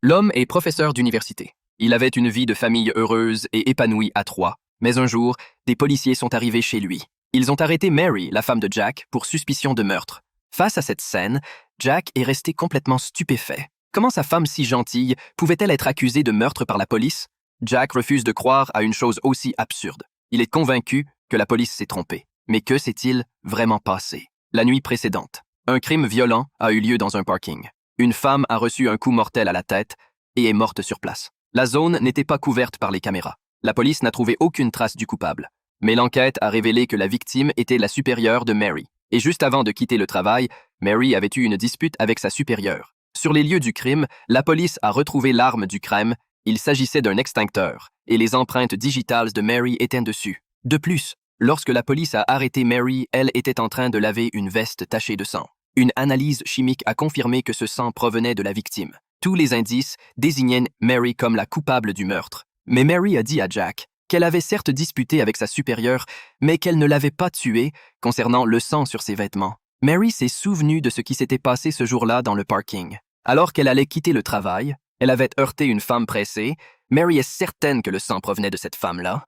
L'homme est professeur d'université. Il avait une vie de famille heureuse et épanouie à Troyes. Mais un jour, des policiers sont arrivés chez lui. Ils ont arrêté Mary, la femme de Jack, pour suspicion de meurtre. Face à cette scène, Jack est resté complètement stupéfait. Comment sa femme si gentille pouvait-elle être accusée de meurtre par la police? Jack refuse de croire à une chose aussi absurde. Il est convaincu que la police s'est trompée. Mais que s'est-il vraiment passé? La nuit précédente, un crime violent a eu lieu dans un parking. Une femme a reçu un coup mortel à la tête et est morte sur place. La zone n'était pas couverte par les caméras. La police n'a trouvé aucune trace du coupable. Mais l'enquête a révélé que la victime était la supérieure de Mary. Et juste avant de quitter le travail, Mary avait eu une dispute avec sa supérieure. Sur les lieux du crime, la police a retrouvé l'arme du crime. Il s'agissait d'un extincteur, et les empreintes digitales de Mary étaient dessus. De plus, lorsque la police a arrêté Mary, elle était en train de laver une veste tachée de sang. Une analyse chimique a confirmé que ce sang provenait de la victime. Tous les indices désignaient Mary comme la coupable du meurtre. Mais Mary a dit à Jack qu'elle avait certes disputé avec sa supérieure, mais qu'elle ne l'avait pas tuée concernant le sang sur ses vêtements. Mary s'est souvenue de ce qui s'était passé ce jour-là dans le parking. Alors qu'elle allait quitter le travail, elle avait heurté une femme pressée. Mary est certaine que le sang provenait de cette femme-là.